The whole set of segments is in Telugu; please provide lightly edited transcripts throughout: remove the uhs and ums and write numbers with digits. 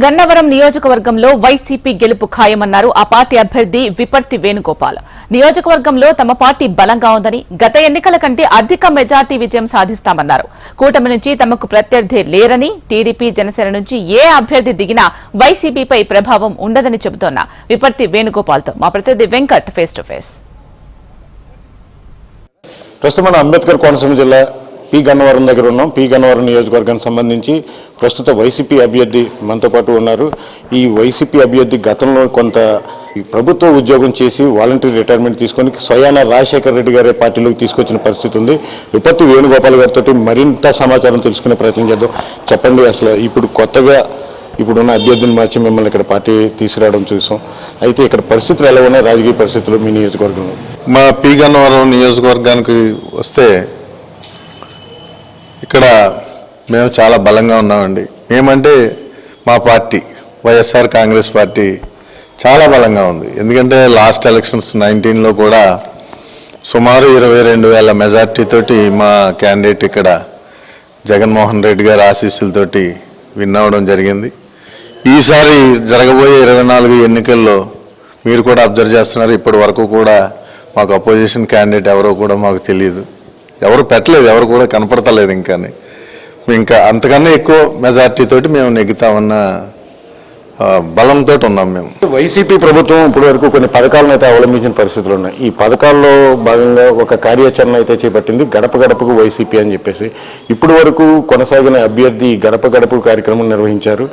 గన్నవరం నియోజకవర్గంలో వైసీపీ గెలుపు ఖాయమన్నారు ఆ పార్టీ అభ్యర్థి విపర్తి వేణుగోపాల్. నియోజకవర్గంలో తమ పార్టీ బలంగా ఉందని, గత ఎన్నికల కంటే అధిక మెజార్టీ విజయం సాధిస్తామన్నారు. కూటమి నుంచి తమకు ప్రత్యర్థి లేరని, టీడీపీ జనసేన నుంచి ఏ అభ్యర్థి దిగినా వైసీపీపై ప్రభావం ఉండదని చెబుతోన్న విపర్తి వేణుగోపాల్తో మా ప్రతినిధి వెంకట్ ఫేస్ టు ఫేస్. ప్రస్తుతం అంబేద్కర్ కోనసీమ జిల్లా పి గన్నవరం దగ్గర ఉన్నాం. పి గన్నవరం నియోజకవర్గానికి సంబంధించి ప్రస్తుత వైసీపీ అభ్యర్థి మనతో పాటు ఉన్నారు. ఈ వైసీపీ అభ్యర్థి గతంలో కొంత ప్రభుత్వ ఉద్యోగం చేసి వాలంటీర్ రిటైర్మెంట్ తీసుకొని స్వయాన రాజశేఖర రెడ్డి గారి పార్టీలోకి తీసుకొచ్చిన పరిస్థితి ఉంది. విపత్తి వేణుగోపాల్ గారితో మరింత సమాచారం తెలుసుకునే ప్రయత్నం చేద్దాం. చెప్పండి, అసలు ఇప్పుడు కొత్తగా ఇప్పుడున్న అభ్యర్థిని మార్చి మిమ్మల్ని ఇక్కడ పార్టీ తీసుకురావడం చూసాం. అయితే ఇక్కడ పరిస్థితులు ఎలా ఉన్నాయి, రాజకీయ పరిస్థితులు మీ నియోజకవర్గంలో? మా పి గన్నవరం నియోజకవర్గానికి వస్తే ఇక్కడ మేము చాలా బలంగా ఉన్నామండి. ఏమంటే మా పార్టీ వైఎస్ఆర్ కాంగ్రెస్ పార్టీ చాలా బలంగా ఉంది. ఎందుకంటే లాస్ట్ ఎలక్షన్స్ 19లో కూడా సుమారు 22,000 మెజార్టీతోటి మా క్యాండిడేట్ ఇక్కడ జగన్మోహన్ రెడ్డి గారి ఆశీస్సులతోటి విన్ అవ్వడం జరిగింది. ఈసారి జరగబోయే 24 ఎన్నికల్లో మీరు కూడా అబ్జర్వ్ చేస్తున్నారు, ఇప్పటి వరకు కూడా మాకు అపోజిషన్ క్యాండిడేట్ ఎవరో కూడా మాకు తెలియదు, ఎవరు పెట్టలేదు, ఎవరు కూడా కనపడతలేదు. ఇంకా అంతకన్నా ఎక్కువ మెజార్టీ తోటి మేము నెగ్గుతామన్న బలంతో ఉన్నాం. మేము వైసీపీ ప్రభుత్వం ఇప్పటి వరకు కొన్ని పథకాలను అయితే అవలంబించిన పరిస్థితులు ఉన్నాయి. ఈ పథకాల్లో భాగంగా ఒక కార్యాచరణ అయితే చేపట్టింది, గడప గడపకు వైసీపీ అని చెప్పేసి. ఇప్పటి వరకు కొనసాగిన అభ్యర్థి గడప గడపకు కార్యక్రమం నిర్వహించారు.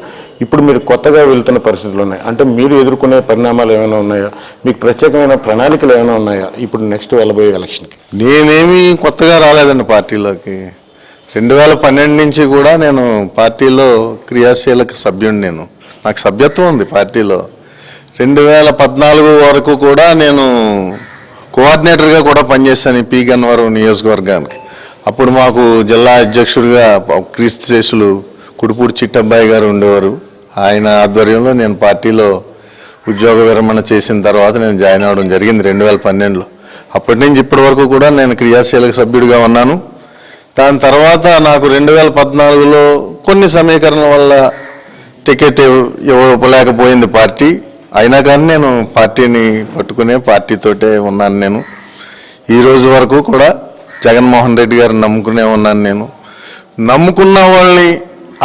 ఇప్పుడు మీరు కొత్తగా వెళ్తున్న పరిస్థితులు ఉన్నాయి. అంటే మీరు ఎదుర్కొనే పరిణామాలు ఏమైనా ఉన్నాయా, మీకు ప్రత్యేకమైన ప్రణాళికలు ఏమైనా ఉన్నాయా ఇప్పుడు నెక్స్ట్ వెళ్ళబోయే ఎలక్షన్కి? నేనేమి కొత్తగా రాలేదండి పార్టీలోకి. 2012 నుంచి కూడా నేను పార్టీలో క్రియాశీలక సభ్యుడిని. నాకు సభ్యత్వం ఉంది పార్టీలో. 2014 వరకు కూడా నేను కోఆర్డినేటర్గా కూడా పనిచేశాను పి గన్నవరం నియోజకవర్గానికి. అప్పుడు మాకు జిల్లా అధ్యక్షుడిగా క్రీస్తుశేషులు కుడుపూడి చిట్టబ్బాయి గారు ఉండేవారు. ఆయన ఆధ్వర్యంలో నేను పార్టీలో ఉద్యోగ విరమణ చేసిన తర్వాత నేను జాయిన్ అవ్వడం జరిగింది 2012లో. అప్పటి నుంచి ఇప్పటి వరకు కూడా నేను క్రియాశీలక సభ్యుడిగా ఉన్నాను. దాని తర్వాత నాకు 2014లో కొన్ని సమీకరణల వల్ల టికెట్ ఇవ్వలేకపోయింది పార్టీ. అయినా కానీ నేను పార్టీని పట్టుకునే పార్టీతోటే ఉన్నాను. నేను ఈ రోజు వరకు కూడా జగన్మోహన్ రెడ్డి గారిని నమ్ముకునే ఉన్నాను. నేను నమ్ముకున్న వాళ్ళని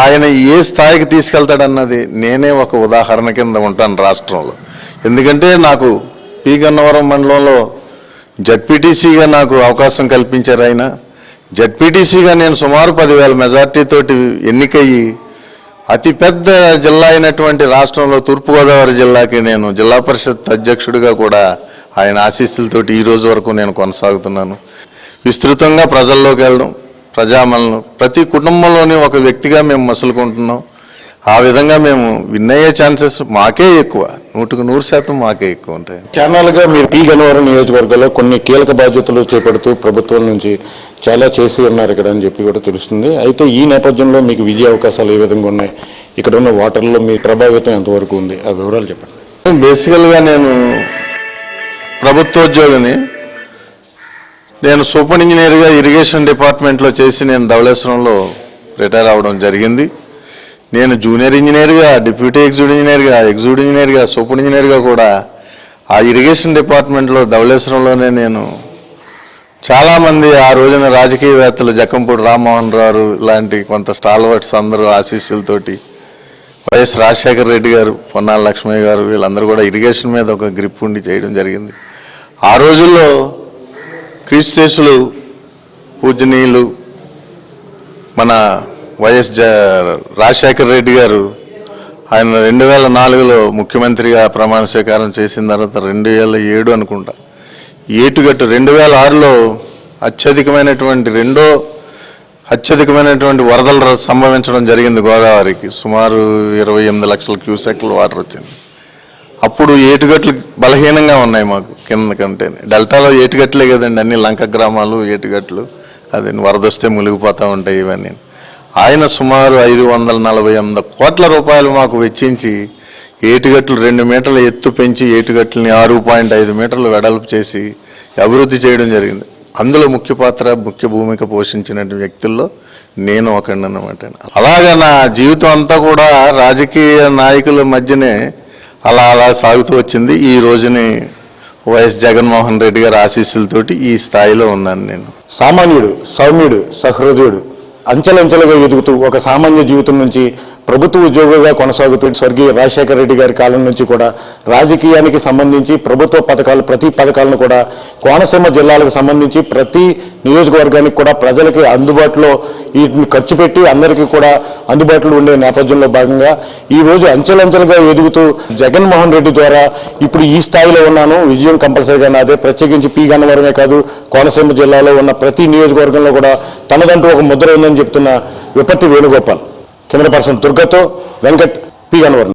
ఆయన ఏ స్థాయికి తీసుకెళ్తాడన్నది నేనే ఒక ఉదాహరణ కింద ఉంటాను రాష్ట్రంలో. ఎందుకంటే నాకు పి గన్నవరం మండలంలో జడ్పీటీసీగా నాకు అవకాశం కల్పించారు. ఆయన జడ్పీటీసీగా నేను సుమారు 10,000 మెజార్టీతోటి ఎన్నికయ్యి అతిపెద్ద జిల్లా అయినటువంటి రాష్ట్రంలో తూర్పుగోదావరి జిల్లాకి నేను జిల్లా పరిషత్ అధ్యక్షుడిగా కూడా ఆయన ఆశీస్సులతోటి ఈ రోజు వరకు నేను కొనసాగుతున్నాను. విస్తృతంగా ప్రజల్లోకి వెళ్ళడం, ప్రజామలను ప్రతి కుటుంబంలోని ఒక వ్యక్తిగా మేము మసులుకుంటున్నాం. ఆ విధంగా మేము విన్ అయ్యే ఛాన్సెస్ మాకే ఎక్కువ, 100% మాకే ఎక్కువ ఉంటాయి. ఛానల్గా మీరు పి గన్నవరం నియోజకవర్గంలో కొన్ని కీలక బాధ్యతలు చేపడుతూ ప్రభుత్వం నుంచి చాలా చేసి ఉన్నారు ఇక్కడ అని చెప్పి కూడా తెలుస్తుంది. అయితే ఈ నేపథ్యంలో మీకు విజయ అవకాశాలు ఏ విధంగా ఉన్నాయి, ఇక్కడ ఉన్న ఓటర్లో మీ ప్రభావితం ఎంతవరకు ఉంది, ఆ వివరాలు చెప్పండి. బేసికల్గా నేను ప్రభుత్వోద్యోగిని. నేను సూపర్ ఇంజనీర్గా ఇరిగేషన్ డిపార్ట్మెంట్లో చేసి నేను ధవళేశ్వరంలో రిటైర్ అవ్వడం జరిగింది. నేను జూనియర్ ఇంజనీర్గా, డిప్యూటీ ఎగ్జిక్యూటివ్ ఇంజనీర్గా, సూపర్ ఇంజనీర్గా కూడా ఆ ఇరిగేషన్ డిపార్ట్మెంట్లో ధవళేశ్వరంలోనే నేను చాలామంది ఆ రోజున రాజకీయవేత్తలు జక్కంపూడి రామ్మోహన్ రావు లాంటి కొంత స్టాల్వర్ట్స్ అందరూ ఆశీస్సులతోటి, వైఎస్ రాజశేఖర రెడ్డి గారు, పొన్నాల లక్ష్మయ్య గారు, వీళ్ళందరూ కూడా ఇరిగేషన్ మీద ఒక గ్రిప్ ఉండి చేయడం జరిగింది. ఆ రోజుల్లో క్రీస్తుశేషులు పూజనీయులు మన వైఎస్ రాజశేఖర రెడ్డి గారు ఆయన 2004లో ముఖ్యమంత్రిగా ప్రమాణ స్వీకారం చేసిన తర్వాత 2007 అనుకుంటా ఏటుగట్టు 2006లో అత్యధికమైనటువంటి వరదలు సంభవించడం జరిగింది గోదావరికి. సుమారు 28 లక్షల క్యూసెక్లు వాటర్ వచ్చింది. అప్పుడు ఏటుగట్లు బలహీనంగా ఉన్నాయి మాకు కింద కంటే. డెల్టాలో ఏటుగట్లే కదండి, అన్ని లంక గ్రామాలు ఏటుగట్లు, అది వరద వస్తే మునిగిపోతూ ఉంటాయి ఇవన్నీ. ఆయన సుమారు 548 కోట్ల రూపాయలు మాకు వెచ్చించి ఏటుగట్లు 2 మీటర్ల ఎత్తు పెంచి ఏటుగట్లని 6.5 మీటర్లు వెడల్పు చేసి అభివృద్ధి చేయడం జరిగింది. అందులో ముఖ్య భూమిక పోషించిన వ్యక్తుల్లో నేను ఒకడిని అన్నమాట. అలాగే నా జీవితం అంతా కూడా రాజకీయ నాయకుల మధ్యనే అలా అలా సాగుతూ వచ్చింది. ఈ రోజుని వైఎస్ జగన్మోహన్ రెడ్డి గారి ఆశీస్సులతోటి ఈ స్థాయిలో ఉన్నాను నేను. సామాన్యుడు, సౌమ్యుడు, సహృదయుడు, అంచెలంచెలుగా ఎదుగుతూ ఒక సామాన్య జీవితం నుంచి ప్రభుత్వ ఉద్యోగిగా కొనసాగుతూ స్వర్గీయ రాజశేఖర రెడ్డి గారి కాలం నుంచి కూడా రాజకీయానికి సంబంధించి ప్రభుత్వ పథకాలు, ప్రతి పథకాలను కూడా కోనసీమ జిల్లాలకు సంబంధించి ప్రతి నియోజకవర్గానికి కూడా ప్రజలకి అందుబాటులో వీటిని ఖర్చు పెట్టి అందరికీ కూడా అందుబాటులో ఉండే నేపథ్యంలో భాగంగా ఈ రోజు అంచెలంచెలుగా ఎదుగుతూ జగన్మోహన్ రెడ్డి ద్వారా ఇప్పుడు ఈ స్థాయిలో ఉన్నాను. విజయం కంపల్సరీగా నాదే. ప్రత్యేకించి పి గన్నవరమే కాదు, కోనసీమ జిల్లాలో ఉన్న ప్రతి నియోజకవర్గంలో కూడా తనదంటూ ఒక ముద్ర ఉందని చెప్తున్న విపత్తి వేణుగోపాల్. కెమెరా పర్సన్ దుర్గతో వెంకట్, పి గన్నవరం.